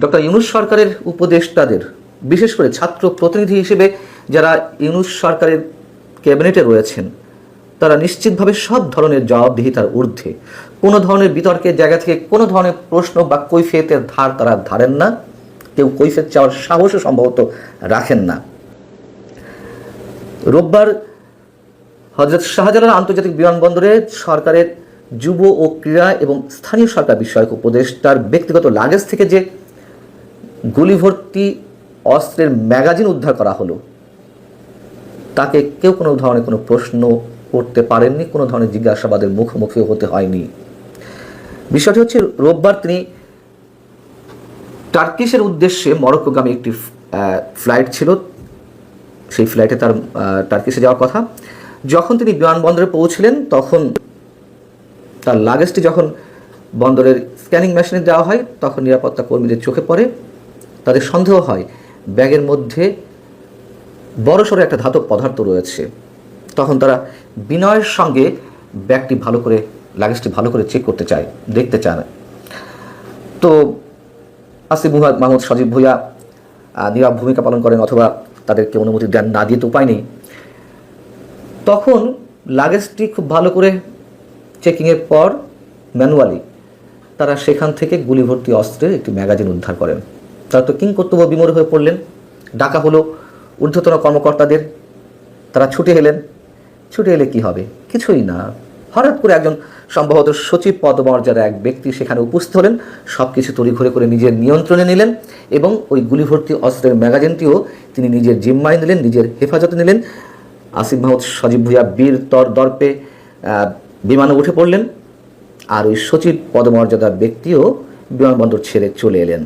Doctor Yunus সরকারের উপদেষ্টাদের, বিশেষ করে ছাত্র প্রতিনিধি হিসেবে যারা ইউনূস সরকারের ক্যাবিনেটে রয়েছেন, তারা নিশ্চিতভাবে সব ধরনের জবাবদিহিতার ঊর্ধ্বে। কোনো ধরনের বিতর্কের জায়গা থেকে কোনো ধরনের প্রশ্ন বা কৈফিয়তের ধার তারা ধারেন না। কেউ কৈফিয়ত চাওয়ার সাহসও সম্ভবত রাখেন না। রোববার হযরত শাহজালাল আন্তর্জাতিক বিমানবন্দরে সরকারের যুব ও ক্রীড়া এবং স্থানীয় সরকার বিষয়ক উপদেষ্টার ব্যক্তিগত লাগেজ থেকে যে গুলিভর্তি অস্ত্রের ম্যাগাজিন উদ্ধার করা হলো, তাকে কেউ কোনো ধরনের কোনো প্রশ্ন করতে পারেননি, কোনো ধরনের জিজ্ঞাসাবাদের মুখোমুখি হতে হয়নি। বিষয়টি হচ্ছে, রোববার তিনি টার্কিশের উদ্দেশ্যে মরক্কোগামী একটি ফ্লাইট ছিল, সেই ফ্লাইটে তার টার্কিশে যাওয়ার কথা। যখন তিনি বিমানবন্দরে পৌঁছলেন, তখন তার লাগেজটি যখন বন্দরের স্ক্যানিং মেশিনে দেওয়া হয়, তখন নিরাপত্তা কর্মীদের চোখে পড়ে, তাদের সন্দেহ হয় ব্যাগের মধ্যে বড়সড় একটা ধাতব পদার্থ রয়েছে। তখন তারা বিনয়ের সঙ্গে ব্যাগটি ভালো করে, লাগেজটি ভালো করে চেক করতে চায়, দেখতে চায় না। তো আসিফ মাহমুদ সজীব ভুঁইয়া নীরব ভূমিকা পালন করেন, অথবা তাদেরকে অনুমতি দেন, না দিয়ে তো উপায় নেই। তখন লাগেজটি খুব ভালো করে চেকিংয়ের পর ম্যানুয়ালি তারা সেখান থেকে গুলিভর্তি অস্ত্রের একটি ম্যাগাজিন উদ্ধার করেন। তারা তো কিংকর্তব্য বিমূঢ় হয়ে পড়লেন। ডাকা হলো ঊর্ধ্বতন কর্মকর্তাদের, তারা ছুটে এলেন। ছুটে এলে কি হবে? কিছুই না। হঠাৎ করে একজন সম্ভবত সচিব পদমর্যাদা এক ব্যক্তি সেখানে উপস্থিত হলেন, সব কিছু তড়িঘড়ি করে নিজের নিয়ন্ত্রণে নিলেন এবং ওই গুলিভর্তি অস্ত্রের ম্যাগাজিনটিও তিনি নিজের জিম্মায় নিলেন, নিজের হেফাজতে নিলেন। আসিফ মাহমুদ সজীব ভুঁইয়া বীর দর্পে বিমানে উঠে পড়লেন, আর ওই সচিব পদমর্যাদার ব্যক্তিও বিমানবন্দর ছেড়ে চলে এলেন।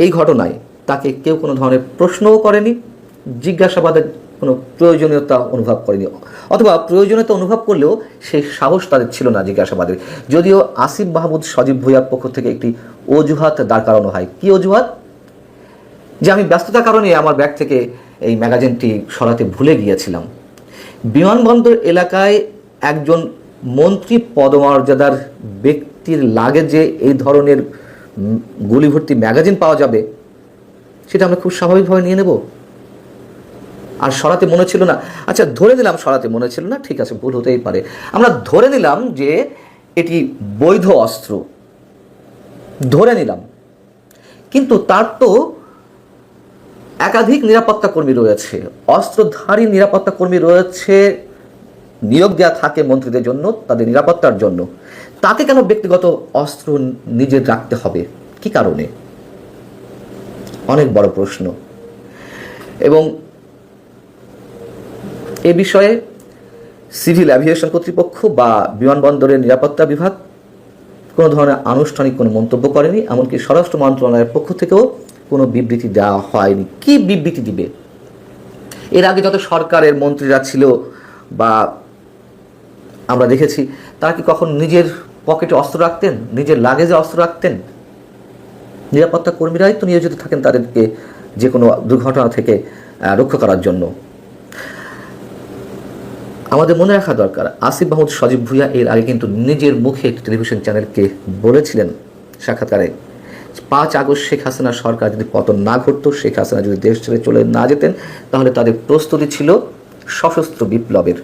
এই ঘটনায় তাকে কেউ কোনো ধরনের প্রশ্নও করেনি, জিজ্ঞাসাবাদের কোনো প্রয়োজনীয়তা অনুভব করেনি, অথবা প্রয়োজনীয়তা অনুভব করলেও সেই সাহস তাদের ছিল না জিজ্ঞাসাবাদের। যদিও আসিফ মাহমুদ সজীব ভুঁইয়ার পক্ষ থেকে একটি অজুহাত দাঁড় করানো হয়। কি অজুহাত? যে আমি ব্যস্ততার কারণে আমার ব্যাগ থেকে এই ম্যাগাজিনটি সরাতে ভুলে গিয়েছিলাম। বিমানবন্দর এলাকায় একজন মন্ত্রী পদমর্যাদার ব্যক্তির লাগেজে এই ধরনের গুলিভর্তি ম্যাগাজিন পাওয়া যাবে, সেটা আমরা খুব স্বাভাবিকভাবে নিয়ে নেব। আর সরাতে মনে ছিল না, আচ্ছা ধরে নিলাম সরাতে মনে ছিল না, ঠিক আছে, ভুল হতেই পারে। আমরা ধরে নিলাম যে এটি বৈধ অস্ত্র, ধরে নিলাম, কিন্তু তার তো একাধিক নিরাপত্তা কর্মী রয়েছে, অস্ত্রধারী নিরাপত্তা কর্মী রয়েছে, নিয়োগ দেওয়া থাকে মন্ত্রীদের জন্য, তাদের নিরাপত্তার জন্য। তাকে কেন ব্যক্তিগত অস্ত্র নিজের রাখতে হবে? কি কারণে? অনেক বড় প্রশ্ন। এবং এ বিষয়ে সিভিল অ্যাভিয়েশন কর্তৃপক্ষ বা বিমানবন্দরের নিরাপত্তা বিভাগ কোনো ধরনের আনুষ্ঠানিক কোনো মন্তব্য করেনি, এমনকি স্বরাষ্ট্র মন্ত্রণালয়ের পক্ষ থেকেও কোনো বিবৃতি দেওয়া হয়নি। কি বিবৃতি দিবে? এর আগে যত সরকারের মন্ত্রীরা ছিল বা আমরা দেখেছি, তারা কি কখন নিজের পকেটে অস্ত্র রাখতেন, নিজের লাগেজে অস্ত্র রাখতেন? নিরাপত্তা কর্মীরাই তো নিয়োজিত থাকেন তাদেরকে যে কোনো দুর্ঘটনা থেকে রক্ষা করার জন্য। আমাদের মনে রাখা দরকার, আসিফ মাহমুদ সজীব ভুঁইয়া এর আগে কিন্তু নিজের মুখে একটি টেলিভিশন চ্যানেলকে বলেছিলেন সাক্ষাৎকারে, 5 আগস্ট শেখ হাসিনা সরকার যদি পতন না ঘটতো, শেখ হাসিনা যদি দেশ ছেড়ে চলে না যেতেন, তাহলে তাদের প্রস্তুতি ছিল সশস্ত্র বিপ্লবের।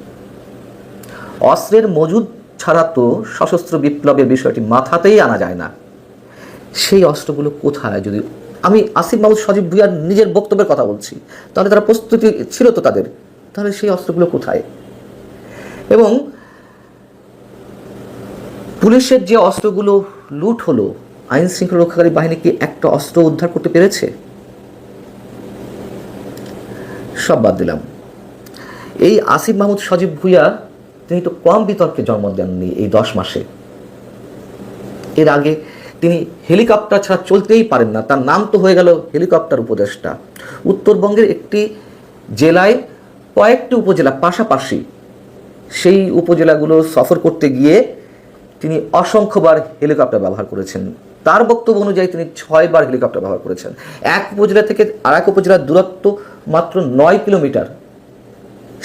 অস্ত্রের মজুদ ছাড়া তো সশস্ত্র বিপ্লবের বিষয়টি মাথাতেই আনা যায় না। সেই অস্ত্রগুলো কোথায়? যদি আমি আসিফ মাহমুদ সজীব ভুঁইয়ার নিজের বক্তব্যের কথা বলছি, তাহলে তারা প্রস্তুতি ছিল তো তাদের, তাহলে সেই অস্ত্রগুলো কোথায়? এবং পুলিশের যে অস্ত্রগুলো লুট হলো, আইন শৃঙ্খলা রক্ষাকারী বাহিনী কি একটা অস্ত্র উদ্ধার করতে পেরেছে? সব বাদ দিলাম, এই আসিফ মাহমুদ সজীব ভুঁইয়া তিনি তো কম বিতর্কে জন্ম দেননি এই 10 মাসে। এর আগে তিনি হেলিকপ্টার ছাড়া চলতেই পারেন না, তার নাম তো হয়ে গেল হেলিকপ্টার উপদেষ্টা। উত্তরবঙ্গের একটি জেলায় কয়েকটি উপজেলা পাশাপাশি, সেই উপজেলাগুলো সফর করতে গিয়ে তিনি অসংখ্যবার হেলিকপ্টার ব্যবহার করেছেন। তার বক্তব্য অনুযায়ী তিনি 6 বার হেলিকপ্টার ব্যবহার করেছেন। এক উপজেলা থেকে আরেক উপজেলার দূরত্ব মাত্র 9 কিলোমিটার।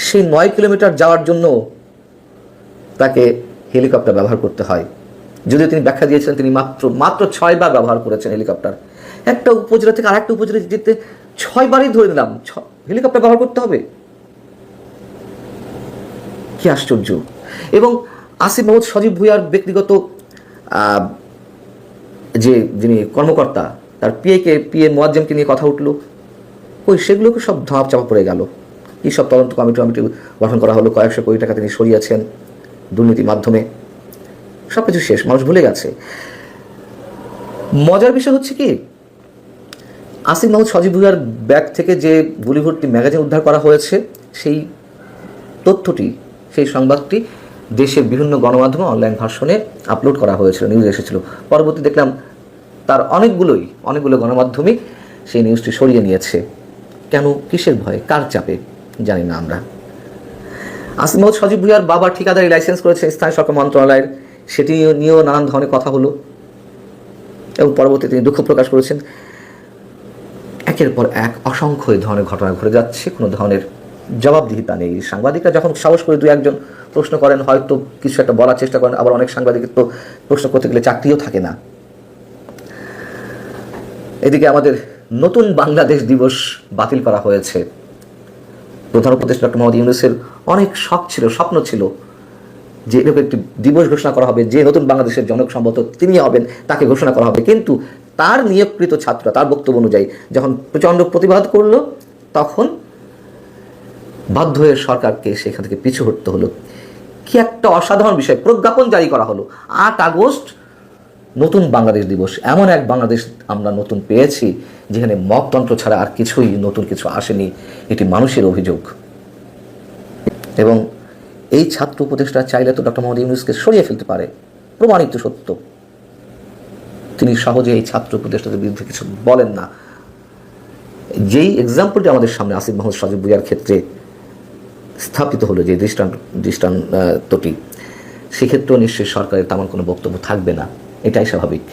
সেই 9 কিলোমিটার যাওয়ার জন্য তাকে হেলিকপ্টার ব্যবহার করতে হয়। যদিও তিনি ব্যাখ্যা দিয়েছিলেন তিনি মাত্র 6 বার ব্যবহার করেছেন হেলিকপ্টার। একটা উপজেলা থেকে আরেকটা উপজেলা যেতে 6 বারই ধরে নিলাম হেলিকপ্টার ব্যবহার করতে হবে, কি আশ্চর্য। এবং আসিফ মাহমুদ সজীব ভুঁইয়ার ব্যক্তিগত যিনি কর্মকর্তা তার পিএ মোয়াজ্জেমকে নিয়ে কথা উঠলো, সেগুলোকে সব ধাপ চাপা পড়ে গেল। কি সব তদন্ত কমিটি গঠন করা হলো, কয়েকশো কোটি টাকা তিনি সরিয়েছেন দুর্নীতির মাধ্যমে, সব কিছু শেষ, মানুষ ভুলে গেছে। মজার বিষয় হচ্ছে কি, আসিফ মাহমুদ সজীব ভুঁইয়ার ব্যাগ থেকে যে গুলি ভর্তি ম্যাগাজিন উদ্ধার করা হয়েছে, সেই তথ্যটি, সেই সংবাদটি দেশের বিভিন্ন গণমাধ্যমে অনলাইন ভার্সনে আপলোড করা হয়েছিল, নিউজ এসেছিল। পরবর্তী দেখলাম তার অনেকগুলো গণমাধ্যমে সেই নিউজটি সরিয়ে নিয়েছে। কেন, কিসের ভয়ে, কার চাপে জানি না আমরা। আসিফ মাহমুদ সজীব ভুঁইয়ার বাবা ঠিকাদারি লাইসেন্স করেছে স্থানীয় সরকার মন্ত্রণালয়ের, সেটি নিয়েও নানান ধরনের কথা হলো এবং পরবর্তীতে তিনি দুঃখ প্রকাশ করেছেন। একের পর এক অসংখ্য এই ধরনের ঘটনা ঘটে যাচ্ছে, কোনো ধরনের জবাবদিহিতা নেই। সাংবাদিকরা যখন সাহস করে দু একজন প্রশ্ন করেন, হয়তো কিছু একটা বলার চেষ্টা করেন, আবার অনেক সাংবাদিকের তো প্রশ্ন করতে গেলে চাকরিও থাকে না। এদিকে আমাদের নতুন বাংলাদেশ দিবস বাতিল করা হয়েছে। প্রধান উপদেষ্টা ডক্টর মোহাম্মদ ইউনূসের অনেক শখ ছিল, স্বপ্ন ছিল যে এরকম একটি দিবস ঘোষণা করা হবে, যে নতুন বাংলাদেশের জনক সম্ভবত তিনি হবেন, তাকে ঘোষণা করা হবে। কিন্তু তার নিয়োগকৃত ছাত্ররা তার বক্তব্য অনুযায়ী যখন প্রচণ্ড প্রতিবাদ করলো, তখন বাধ্য হয়ে সরকারকে সেখান থেকে পিছু হটতে হলো। কি একটা অসাধারণ বিষয়, প্রজ্ঞাপন জারি করা হলো 8 আগস্ট নতুন বাংলাদেশ দিবস। এমন এক বাংলাদেশ আমরা নতুন পেয়েছি যেখানে মকতন্ত্র ছাড়া আর কিছুই নতুন কিছু আসেনি, এটি মানুষের অভিযোগ। এবং এই ছাত্র উপদেষ্টা চাইলে তো ডক্টর মোহাম্মদ ইউনূসকে সরিয়ে ফেলতে পারে, প্রমাণিত সত্য। তিনি সহজে এই ছাত্র উপদেষ্টাদের বিরুদ্ধে কিছু বলেন না। যেই এক্সাম্পলটি আমাদের সামনে আসিফ মাহমুদ সজীব ভুঁইয়ার ক্ষেত্রে স্থাপিত হলো, যে দৃষ্টান্তটি, সেক্ষেত্রেও নিশ্চয়ই সরকারের তেমন কোনো বক্তব্য থাকবে না, এটাই স্বাভাবিক।